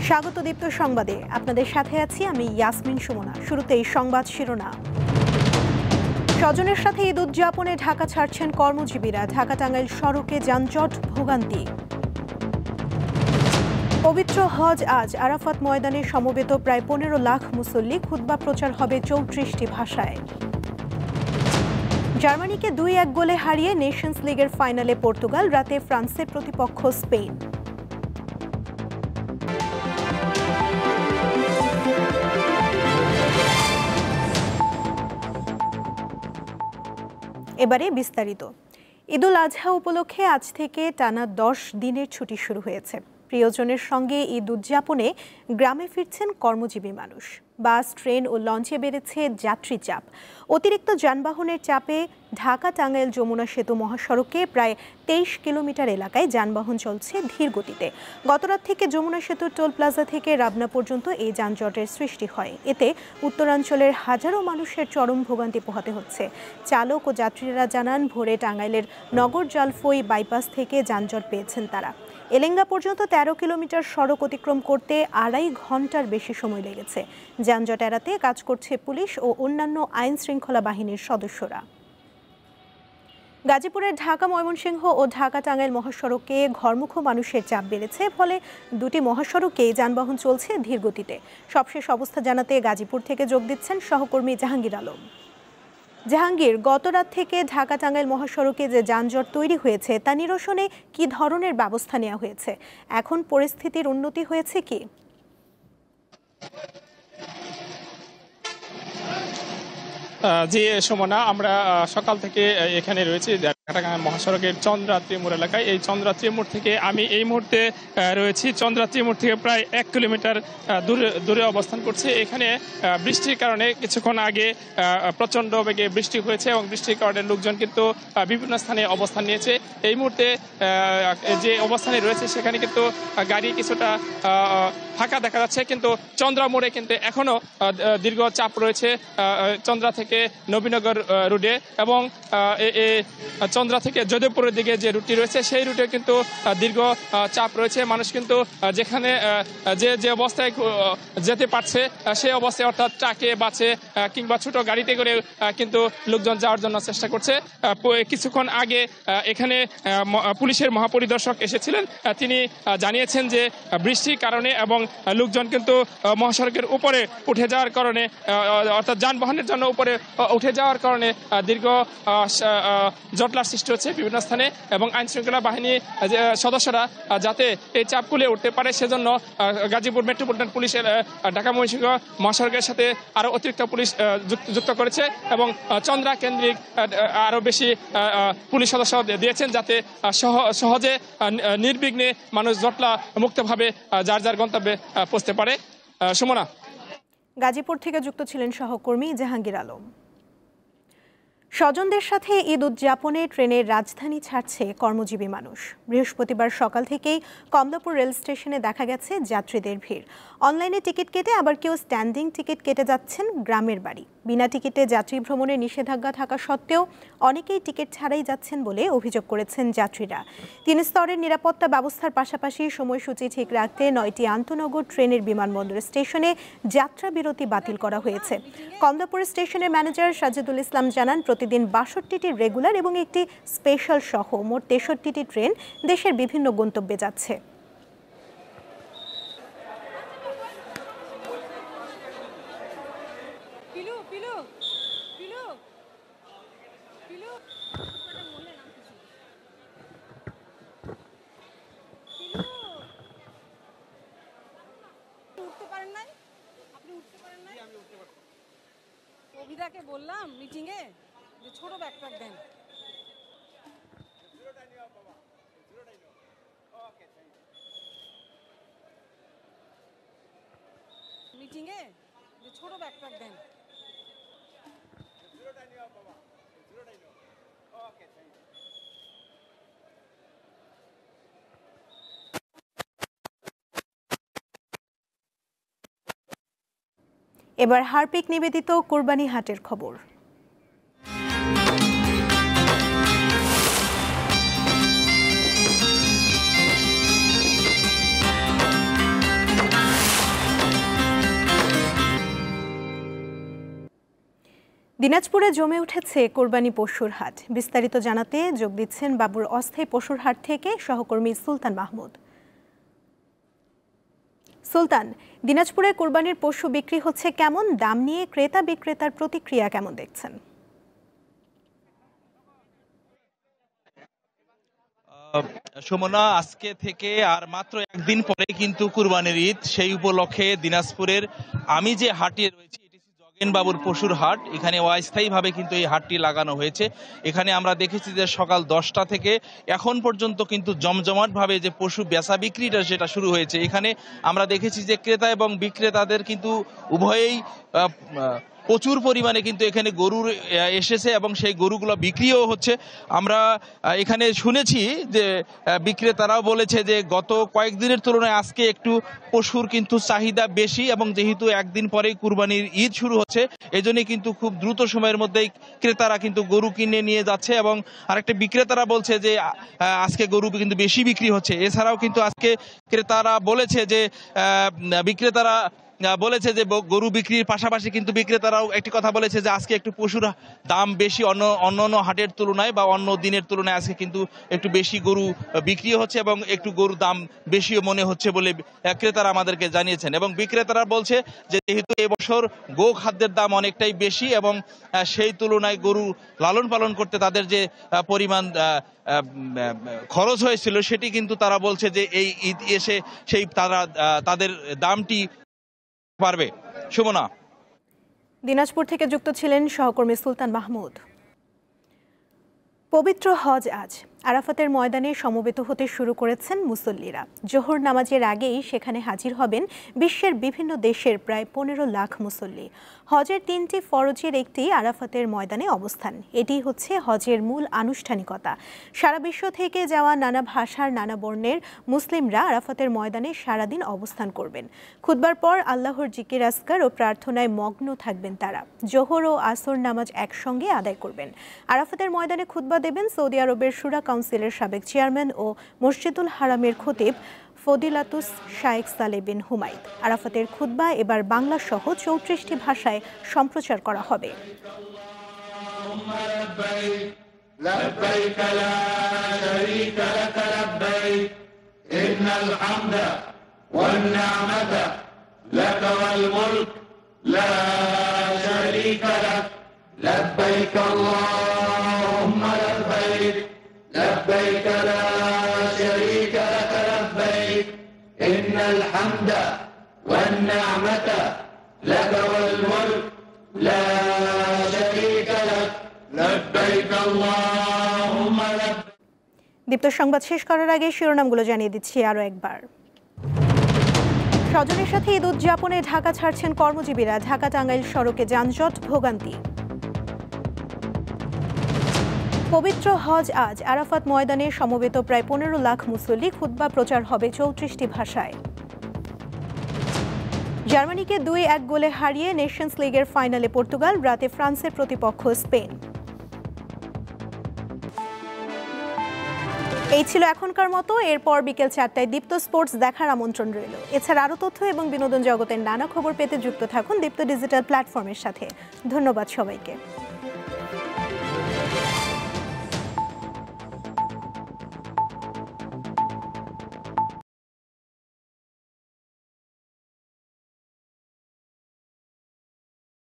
স্বাগত দীপ্ত সংবাদে আপনাদের সাথে আছি আমি ইয়াসমিন সুমনা। শুরুতেই সংবাদ শিরোনাম। স্বজনের সাথে ঈদ উদযাপনে ঢাকা ছাড়ছেন কর্মজীবীরা। ঢাকা টাঙ্গাইল সড়কে যানজট ভোগান্তি। পবিত্র হজ আজ। আরাফাত ময়দানে সমবেত প্রায় 15 লাখ মুসল্লি। খুতবা প্রচার হবে 34টি ভাষায়। জার্মানিকে 2-1 গোলে হারিয়ে নেশনস লিগের ফাইনালে পর্তুগাল। রাতে ফ্রান্সের প্রতিপক্ষ স্পেন। এবারে বিস্তারিত। ঈদুল আজহা উপলক্ষে আজ থেকে টানা 10 দিনের ছুটি শুরু হয়েছে। প্রিয়জনের সঙ্গে ঈদ উদযাপনে গ্রামে ফিরছেন কর্মজীবী মানুষ। বাস, ট্রেন ও লঞ্চে বেড়েছে যাত্রী চাপ। অতিরিক্ত যানবাহনের চাপে ঢাকা টাঙ্গাইল যমুনা সেতু মহাসড়কে প্রায় 23 কিলোমিটার এলাকায় যানবাহন চলছে ধীর গতিতে। গতরাত থেকে যমুনা সেতুর টোল প্লাজা থেকে রাবনা পর্যন্ত এই যানজটের সৃষ্টি হয়। এতে উত্তরাঞ্চলের হাজারো মানুষের চরম ভোগান্তি পোহাতে হচ্ছে। চালক ও যাত্রীরা জানান, ভোরে টাঙ্গাইলের নগর জালফই বাইপাস থেকে যানজট পেয়েছেন তারা। এলেঙ্গা পর্যন্ত 13 কিলোমিটার সড়ক অতিক্রম করতে 2.5 ঘন্টার বেশি সময় লেগেছে। যানজট এড়াতে কাজ করছে পুলিশ ও অন্যান্য আইন শৃঙ্খলা বাহিনীর সদস্যরা। গাজীপুরের ঢাকা ময়মনসিংহ ও ঢাকা টাঙ্গাইল মহাসড়কে ঘরমুখ মানুষের চাপ বেড়েছে। ফলে দুটি মহাসড়কে যানবাহন চলছে ধীর গতিতে। সবশেষ অবস্থা জানাতে গাজীপুর থেকে যোগ দিচ্ছেন সহকর্মী জাহাঙ্গীর আলম। জাহাঙ্গীর, গতরাত থেকে ঢাকা টাঙ্গাইল মহাসড়কে যে যানজট তৈরি হয়েছে তা নিরসনে কি ধরনের ব্যবস্থা নেওয়া হয়েছে? এখন পরিস্থিতির উন্নতি হয়েছে কি? জি সুমনা, আমরা সকাল থেকে এখানে রয়েছি ঢাকা মহাসড়কের চন্দ্রাত্রী মোড় এলাকায়। এই চন্দ্রাত্রী মোড় থেকে আমি এই মুহূর্তে রয়েছি। চন্দ্রাত্রী মোড় থেকে প্রায় 1 কিলোমিটার দূরে অবস্থান করছি। এখানে বৃষ্টির কারণে কিছুক্ষণ আগে প্রচণ্ড বেগে বৃষ্টি হয়েছে এবং বৃষ্টির কারণে লোকজন কিন্তু বিভিন্ন স্থানে অবস্থান নিয়েছে। এই মুহূর্তে যে অবস্থানে রয়েছে সেখানে কিন্তু গাড়ি কিছুটা ফাঁকা দেখা যাচ্ছে, কিন্তু চন্দ্রা মোড়ে কিন্তু এখনো দীর্ঘ চাপ রয়েছে চন্দ্রা থেকে নবীনগর রুটে, এবং চন্দ্রা থেকে যদবপুরের দিকে যে রুটটি রয়েছে সেই রুটে কিন্তু দীর্ঘ চাপ রয়েছে। মানুষ কিন্তু যেখানে যে অবস্থায় যেতে পারছে সেই অবস্থায়, অর্থাৎ ট্রাকে, বাসে কিংবা ছোট গাড়িতে করে কিন্তু লোকজন যাওয়ার জন্য চেষ্টা করছে। কিছুক্ষণ আগে এখানে পুলিশের মহাপরিদর্শক এসেছিলেন। তিনি জানিয়েছেন যে বৃষ্টির কারণে এবং লোকজন কিন্তু মহাসড়কের উপরে উঠে যাওয়ার কারণে, অর্থাৎ যানবাহনের জন্য উপরে উঠে যাওয়ার কারণে দীর্ঘ জটলার সৃষ্টি হচ্ছে বিভিন্ন স্থানে, এবং আইনশৃঙ্খলা বাহিনীর সদস্যরা যাতে এই চাপ কুলিয়ে উঠতে পারে সেজন্য গাজীপুর মেট্রোপলিটন পুলিশের ঢাকা ময়মনসিংহ মহাসড়কের সাথে আরও অতিরিক্ত পুলিশ যুক্ত করেছে, এবং চন্দ্রা কেন্দ্রিক আরও বেশি পুলিশ সদস্য দিয়েছেন যাতে সহজে নির্বিঘ্নে মানুষ জটলা মুক্তভাবে যার যার গন্তব্যে পৌঁছতে পারে। সুমনা, গাজীপুর থেকে যুক্ত ছিলেন সহকর্মী জাহাঙ্গীর আলম। স্বজনদের সাথে ঈদ উদযাপনে ট্রেনের রাজধানী ছাড়ছে কর্মজীবী মানুষ। বৃহস্পতিবার সকাল থেকেই কমলাপুর রেল স্টেশনে দেখা গেছে যাত্রীদের ভিড়। অনলাইনে টিকিট কেটে আবার কেউ স্ট্যান্ডিং টিকিট কেটে যাচ্ছেন গ্রামের বাড়ি। বিনা টিকিটে যাত্রী ভ্রমণের নিষেধাজ্ঞা থাকা সত্ত্বেও অনেকেই টিকিট ছাড়াই যাচ্ছেন বলে অভিযোগ করেছেন যাত্রীরা। 3 স্তরের নিরাপত্তা ব্যবস্থার পাশাপাশি সময়সূচি ঠিক রাখতে 9টি আন্তনগর ট্রেনের বিমানবন্দর স্টেশনে যাত্রা বিরতি বাতিল করা হয়েছে। কমলাপুর স্টেশনের ম্যানেজার সাজিদুল ইসলাম জানান, প্রতিদিন 62টি রেগুলার এবং একটি স্পেশাল সহ মোট 63টি ট্রেন দেশের বিভিন্ন গন্তব্যে যাচ্ছে। অভিদাকে বললাম মিটিংয়ে যে ছোট ব্যাকপ্যাক দেন। মিটিংয়ে যে ছোট ব্যাকপ্যাক দেন। এবার হারপিক নিবেদিত কোরবানি হাটের খবর। দিনাজপুরে জমে উঠেছে কোরবানি পশুর হাট। বিস্তারিত জানাতে যোগ দিচ্ছেন বাবুর অস্থায়ী পশুর হাট থেকে সহকর্মী সুলতান মাহমুদ। সুলতান, দিনাজপুরে কোরবানির পশু বিক্রি হচ্ছে কেমন? দাম নিয়ে ক্রেতা বিক্রেতার প্রতিক্রিয়া কেমন দেখছেন? সুমনা, আজকে থেকে আর মাত্র একদিন পরে কিন্তু কুরবানির ঈদ। সেই উপলক্ষে দিনাজপুরের আমি যে হাটে রয়েছি, জগেন বাবুর পশুর হাট, এখানে অস্থায়ীভাবে কিন্তু এই হাটটি লাগানো হয়েছে। এখানে আমরা দেখেছি যে সকাল 10টা থেকে এখন পর্যন্ত কিন্তু জমজমাটভাবে যে পশু বেচা বিক্রিটা সেটা শুরু হয়েছে। এখানে আমরা দেখেছি যে ক্রেতা এবং বিক্রেতাদের কিন্তু উভয়েই প্রচুর পরিমাণে কিন্তু এখানে গরু এসেছে এবং সেই গরুগুলো বিক্রিও হচ্ছে। আমরা এখানে শুনেছি যে বিক্রেতারাও বলেছে যে গত কয়েকদিনের তুলনায় আজকে একটু পশুর কিন্তু চাহিদা বেশি, এবং যেহেতু একদিন পরেই কুরবানির ঈদ শুরু হচ্ছে, এজন্যই কিন্তু খুব দ্রুত সময়ের মধ্যেই ক্রেতারা কিন্তু গরু কিনে নিয়ে যাচ্ছে। এবং আরেকটা বিক্রেতারা বলছে যে আজকে গরু কিন্তু বেশি বিক্রি হচ্ছে। এছাড়াও কিন্তু আজকে ক্রেতারা বলেছে যে বিক্রেতারা বলেছে যে গরু বিক্রির পাশাপাশি কিন্তু বিক্রেতারাও একটি কথা বলেছে যে আজকে একটু পশুর দাম বেশি, অন্য হাটের তুলনায় বা অন্য দিনের তুলনায় আজকে কিন্তু একটু বেশি গরু বিক্রি হচ্ছে এবং একটু গরুর দাম বেশিও মনে হচ্ছে বলে ক্রেতারা আমাদেরকে জানিয়েছেন। এবং বিক্রেতারা বলছে যে যেহেতু এবছর গো খাদ্যের দাম অনেকটাই বেশি এবং সেই তুলনায় গরু লালন পালন করতে তাদের যে পরিমাণ খরচ হয়েছিল সেটি কিন্তু তারা বলছে যে এই ঈদ এসে সেই তাদের দামটি পারবে। সুমনা, দিনাজপুর থেকে যুক্ত ছিলেন সহকর্মী সুলতান মাহমুদ। পবিত্র হজ আজ আরাফাতের ময়দানে সমবেত হতে শুরু করেছেন মুসল্লিরা। জোহর নামাজের আগেই সেখানে হাজির হবেন বিশ্বের বিভিন্ন দেশের প্রায় 15 লাখ মুসল্লি। হজের 3টি ফরজের একটি আরাফাতের ময়দানে অবস্থান। এটি হচ্ছে হজের মূল আনুষ্ঠানিকতা। সারা বিশ্ব থেকে যাওয়া নানা ভাষার নানা বর্ণের মুসলিমরা আরাফাতের ময়দানে সারাদিন অবস্থান করবেন। খুতবার পর আল্লাহর জিকির আসকার ও প্রার্থনায় মগ্ন থাকবেন তারা। জোহর ও আসর নামাজ একসঙ্গে আদায় করবেন। আরাফাতের ময়দানে খুতবা দেবেন সৌদি আরবের শুরা কাউন্সিলের সাবেক চেয়ারম্যান ও মসজিদুল হারামের খতিব ফদিলাতুস শায়েখ সালেহ বিন হুমাইদ। আরাফাতের খুতবা এবার বাংলা সহ 34টি ভাষায় সম্প্রচার করা হবে। لبيك اللهم لبيك لبيك لا شريك لك لبيك إن الحمد والنعمة لك والملك لا شريك لك لبيك اللهم لبيك। দীপ্ত সংবাদ শেষ করার আগে শিরোনামগুলো জানিয়ে দিচ্ছি আরও একবার। স্বজনের সাথে ঈদ উদযাপনে ঢাকা ছাড়ছেন কর্মজীবীরা। ঢাকা টাঙ্গাইল সড়কে যানজট ভোগান্তি। পবিত্র হজ আজ আরাফাত ময়দানে সমবেত প্রায় 15 লাখ মুসল্লি। খুতবা প্রচার হবে 34টি ভাষায়। জার্মানিকে 2-1 গোলে হারিয়ে নেশনস লিগের ফাইনালে পর্তুগাল। রাতে ফ্রান্সের প্রতিপক্ষ স্পেন। এই ছিল এখনকার মতো। এরপর বিকেল 4টায় দীপ্ত স্পোর্টস দেখার আমন্ত্রণ রইল। এছাড়া আরও তথ্য এবং বিনোদন জগতের নানা খবর পেতে যুক্ত থাকুন দীপ্ত ডিজিটাল প্ল্যাটফর্মের সাথে। ধন্যবাদ সবাইকে।